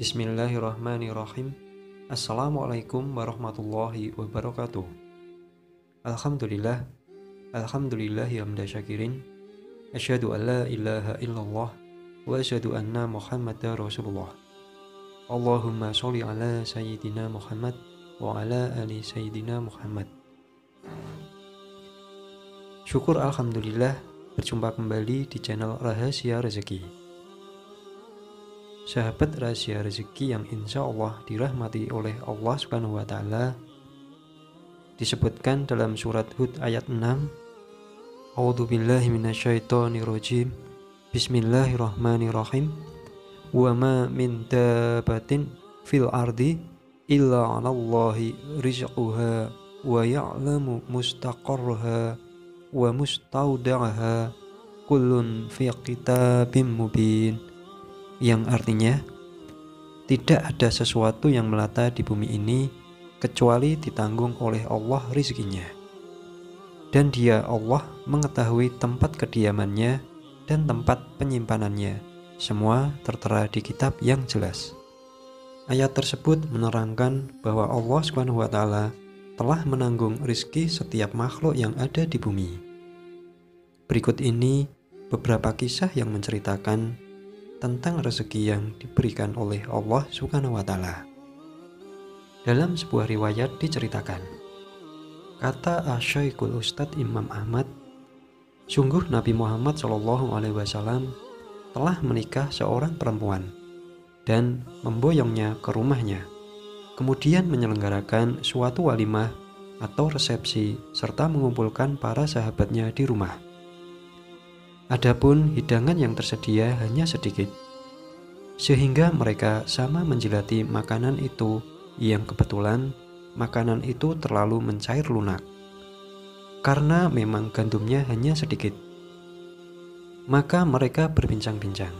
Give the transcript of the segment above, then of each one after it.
Bismillahirrahmanirrahim. Assalamualaikum warahmatullahi wabarakatuh. Alhamdulillah, alhamdulillahi hamda syakirin. Asyhadu an la ilaha illallah wa asyhadu anna Muhammadar Rasulullah. Allahumma sholli ala sayyidina Muhammad wa ala ali sayyidina Muhammad. Syukur alhamdulillah berjumpa kembali di channel Rahasia Rezeki. Sahabat rahasia rezeki yang insya Allah dirahmati oleh Allah Subhanahu wa Ta'ala, disebutkan dalam surat Hud ayat 6. A'udzubillahi minasyaitonirrajim. Bismillahirrahmanirrahim. Wa ma min dabatin fil ardi illa 'alallahi rizquha wa ya'lamu mustaqarraha wa mustaudaha kullun fi kitabim mubin. Yang artinya, tidak ada sesuatu yang melata di bumi ini kecuali ditanggung oleh Allah rizkinya. Dan Dia Allah mengetahui tempat kediamannya dan tempat penyimpanannya. Semua tertera di kitab yang jelas. Ayat tersebut menerangkan bahwa Allah SWT telah menanggung rizki setiap makhluk yang ada di bumi. Berikut ini beberapa kisah yang menceritakan tentang rezeki yang diberikan oleh Allah Subhanahu wa Ta'ala. Dalam sebuah riwayat diceritakan, kata Asy-Syekhul Ustadz Imam Ahmad, sungguh Nabi Muhammad SAW telah menikah seorang perempuan dan memboyongnya ke rumahnya, kemudian menyelenggarakan suatu walimah atau resepsi serta mengumpulkan para sahabatnya di rumah. Adapun hidangan yang tersedia hanya sedikit, sehingga mereka sama menjilati makanan itu yang kebetulan makanan itu terlalu mencair lunak, karena memang gandumnya hanya sedikit. Maka mereka berbincang-bincang,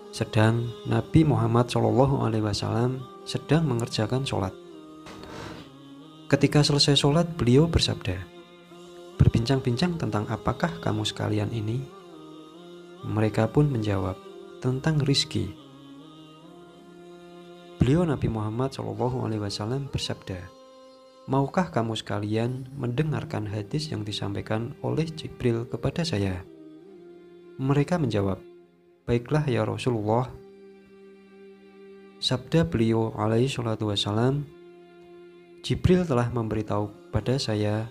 sedang Nabi Muhammad SAW sedang mengerjakan sholat. Ketika selesai sholat, beliau bersabda, "Berbincang-bincang tentang apakah kamu sekalian ini?" Mereka pun menjawab, "Tentang rizki." Beliau Nabi Muhammad SAW bersabda, "Maukah kamu sekalian mendengarkan hadis yang disampaikan oleh Jibril kepada saya?" Mereka menjawab, "Baiklah ya Rasulullah." Sabda beliau alaihi salatu wassalam, "Jibril telah memberitahu pada saya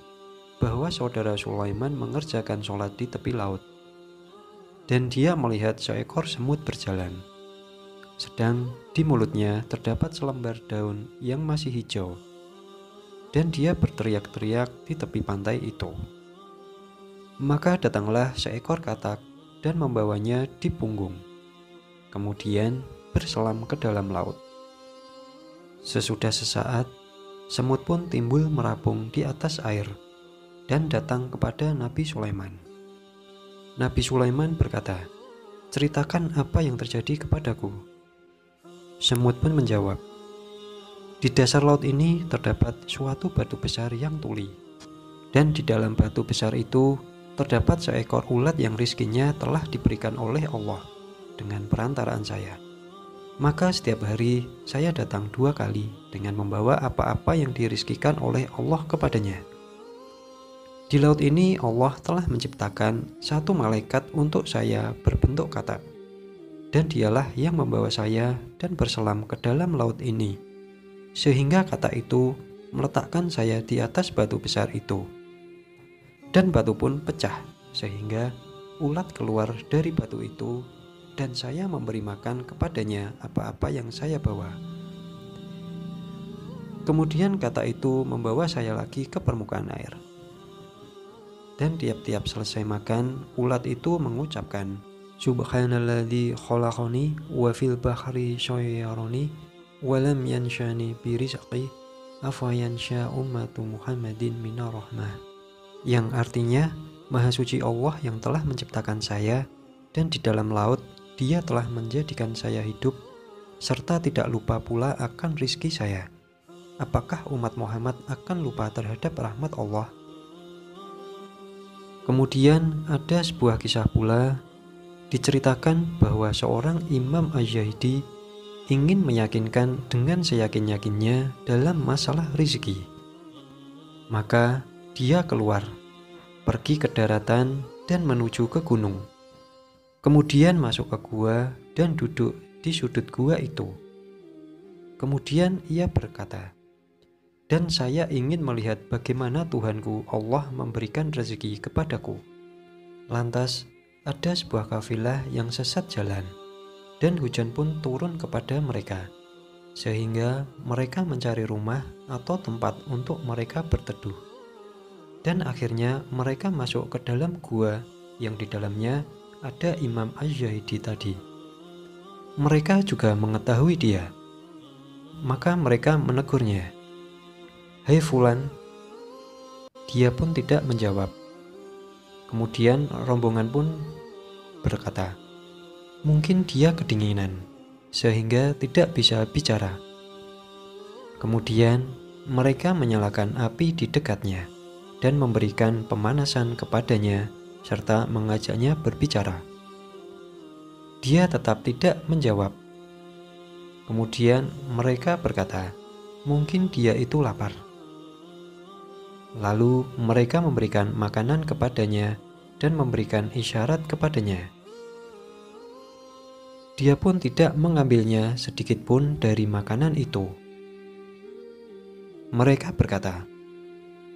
bahwa saudara Sulaiman mengerjakan sholat di tepi laut. Dan dia melihat seekor semut berjalan, sedang di mulutnya terdapat selembar daun yang masih hijau. Dan dia berteriak-teriak di tepi pantai itu. Maka datanglah seekor katak dan membawanya di punggung, kemudian berselam ke dalam laut. Sesudah sesaat, semut pun timbul merapung di atas air dan datang kepada Nabi Sulaiman. Nabi Sulaiman berkata, "Ceritakan apa yang terjadi kepadaku." Semut pun menjawab, "Di dasar laut ini terdapat suatu batu besar yang tuli, dan di dalam batu besar itu terdapat seekor ulat yang rizkinya telah diberikan oleh Allah dengan perantaraan saya. Maka setiap hari saya datang 2 kali dengan membawa apa-apa yang dirizkikan oleh Allah kepadanya. Di laut ini Allah telah menciptakan satu malaikat untuk saya berbentuk katak, dan dialah yang membawa saya dan berselam ke dalam laut ini, sehingga katak itu meletakkan saya di atas batu besar itu. Dan batu pun pecah, sehingga ulat keluar dari batu itu, dan saya memberi makan kepadanya apa-apa yang saya bawa. Kemudian katak itu membawa saya lagi ke permukaan air. Dan tiap-tiap selesai makan, ulat itu mengucapkan, Subhanalladzi khalaqani wa fil bahri syayyarani wa lam yanshani bi rizqi afa yansha ummatu Muhammadin minar rahmah." Yang artinya, Maha suci Allah yang telah menciptakan saya, dan di dalam laut Dia telah menjadikan saya hidup, serta tidak lupa pula akan rizki saya. Apakah umat Muhammad akan lupa terhadap rahmat Allah? Kemudian ada sebuah kisah pula diceritakan bahwa seorang Imam Az-Zahidi ingin meyakinkan dengan seyakin-yakinnya dalam masalah rezeki. Maka dia keluar, pergi ke daratan dan menuju ke gunung. Kemudian masuk ke gua dan duduk di sudut gua itu. Kemudian ia berkata, "Dan saya ingin melihat bagaimana Tuhanku Allah memberikan rezeki kepadaku." Lantas ada sebuah kafilah yang sesat jalan, dan hujan pun turun kepada mereka, sehingga mereka mencari rumah atau tempat untuk mereka berteduh. Dan akhirnya mereka masuk ke dalam gua yang di dalamnya ada Imam Az-Zahidi tadi. Mereka juga mengetahui dia. Maka mereka menegurnya, "Hai Fulan." Dia pun tidak menjawab. Kemudian rombongan pun berkata, "Mungkin dia kedinginan, sehingga tidak bisa bicara." Kemudian mereka menyalakan api di dekatnya dan memberikan pemanasan kepadanya serta mengajaknya berbicara. Dia tetap tidak menjawab. Kemudian mereka berkata, "Mungkin dia itu lapar." Lalu mereka memberikan makanan kepadanya dan memberikan isyarat kepadanya. Dia pun tidak mengambilnya sedikit pun dari makanan itu. Mereka berkata,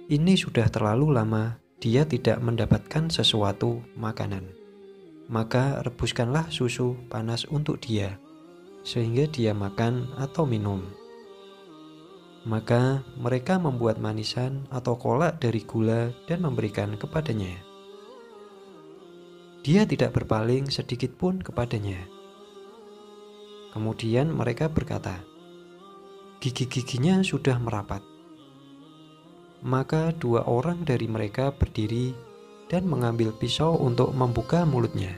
"Ini sudah terlalu lama dia tidak mendapatkan sesuatu makanan. Maka rebuskanlah susu panas untuk dia, sehingga dia makan atau minum." Maka mereka membuat manisan atau kolak dari gula dan memberikan kepadanya. Dia tidak berpaling sedikit pun kepadanya. Kemudian mereka berkata, "Gigi-giginya sudah merapat." Maka dua orang dari mereka berdiri dan mengambil pisau untuk membuka mulutnya.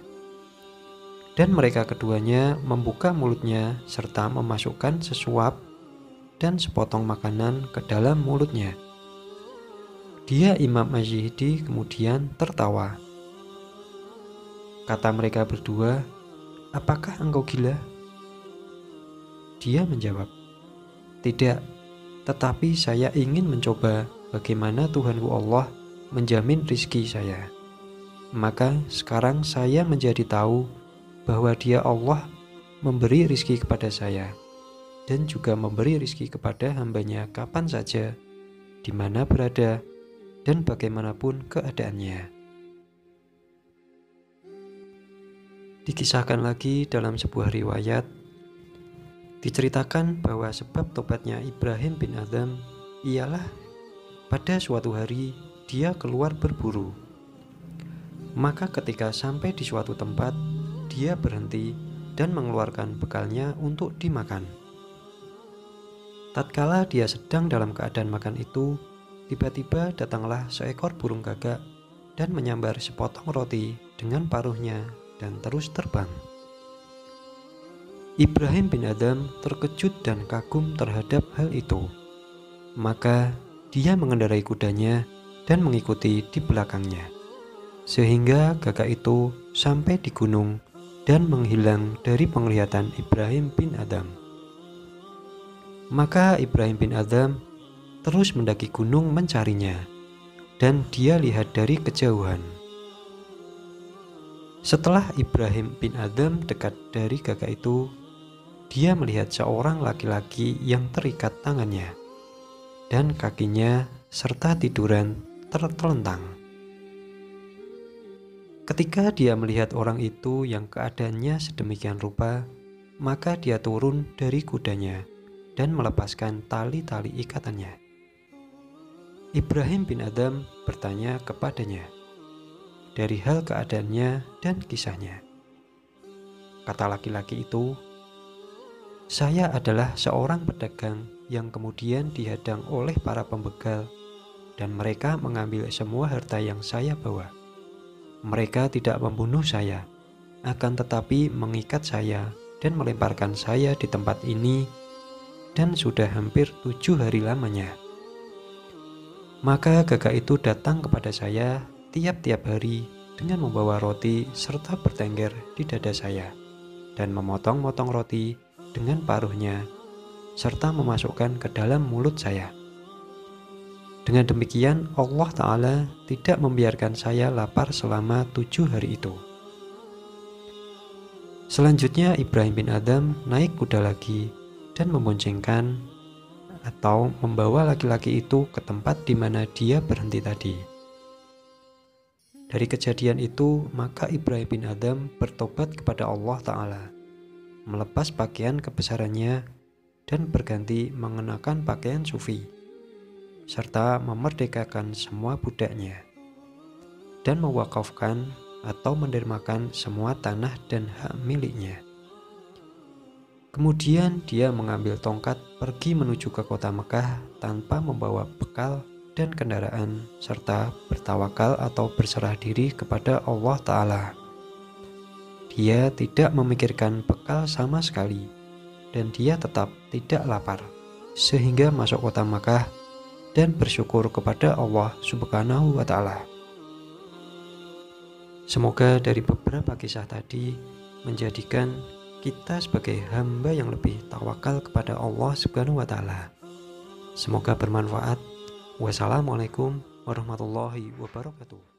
Dan mereka keduanya membuka mulutnya serta memasukkan sesuap dan sepotong makanan ke dalam mulutnya. Dia Imam Az-Zahidi kemudian tertawa. Kata mereka berdua, "Apakah engkau gila?" Dia menjawab, "Tidak, tetapi saya ingin mencoba bagaimana Tuhanku Allah menjamin rizki saya. Maka sekarang saya menjadi tahu bahwa Dia Allah memberi rizki kepada saya dan juga memberi rizki kepada hambanya kapan saja, di mana berada, dan bagaimanapun keadaannya." Dikisahkan lagi dalam sebuah riwayat, diceritakan bahwa sebab tobatnya Ibrahim bin Adham ialah pada suatu hari dia keluar berburu. Maka ketika sampai di suatu tempat, dia berhenti dan mengeluarkan bekalnya untuk dimakan. Tatkala dia sedang dalam keadaan makan itu, tiba-tiba datanglah seekor burung gagak dan menyambar sepotong roti dengan paruhnya dan terus terbang. Ibrahim bin Adham terkejut dan kagum terhadap hal itu. Maka dia mengendarai kudanya dan mengikuti di belakangnya, sehingga gagak itu sampai di gunung dan menghilang dari penglihatan Ibrahim bin Adham. Maka Ibrahim bin Adham terus mendaki gunung mencarinya, dan dia lihat dari kejauhan. Setelah Ibrahim bin Adham dekat dari gagak itu, dia melihat seorang laki-laki yang terikat tangannya dan kakinya serta tiduran tertelentang. Ketika dia melihat orang itu yang keadaannya sedemikian rupa, maka dia turun dari kudanya dan melepaskan tali-tali ikatannya. Ibrahim bin Adham bertanya kepadanya dari hal keadaannya dan kisahnya. Kata laki-laki itu, "Saya adalah seorang pedagang yang kemudian dihadang oleh para pembegal dan mereka mengambil semua harta yang saya bawa. Mereka tidak membunuh saya, akan tetapi mengikat saya dan melemparkan saya di tempat ini dan sudah hampir 7 hari lamanya. Maka gagak itu datang kepada saya tiap-tiap hari dengan membawa roti serta bertengger di dada saya dan memotong-motong roti dengan paruhnya, serta memasukkan ke dalam mulut saya. Dengan demikian, Allah Ta'ala tidak membiarkan saya lapar selama 7 hari itu. Selanjutnya Ibrahim bin Adham naik kuda lagi dan memboncengkan atau membawa laki-laki itu ke tempat di mana dia berhenti tadi. Dari kejadian itu, maka Ibrahim bin Adham bertobat kepada Allah Ta'ala, melepas pakaian kebesarannya dan berganti mengenakan pakaian sufi, serta memerdekakan semua budaknya, dan mewakafkan atau mendermakan semua tanah dan hak miliknya. Kemudian dia mengambil tongkat pergi menuju ke kota Mekah tanpa membawa bekal dan kendaraan, serta bertawakal atau berserah diri kepada Allah Ta'ala. Dia tidak memikirkan bekal sama sekali, dan dia tetap tidak lapar, sehingga masuk kota Makkah dan bersyukur kepada Allah Subhanahu wa Ta'ala. Semoga dari beberapa kisah tadi menjadikan kita sebagai hamba yang lebih tawakal kepada Allah Subhanahu wa Ta'ala. Semoga bermanfaat. Wassalamualaikum warahmatullahi wabarakatuh.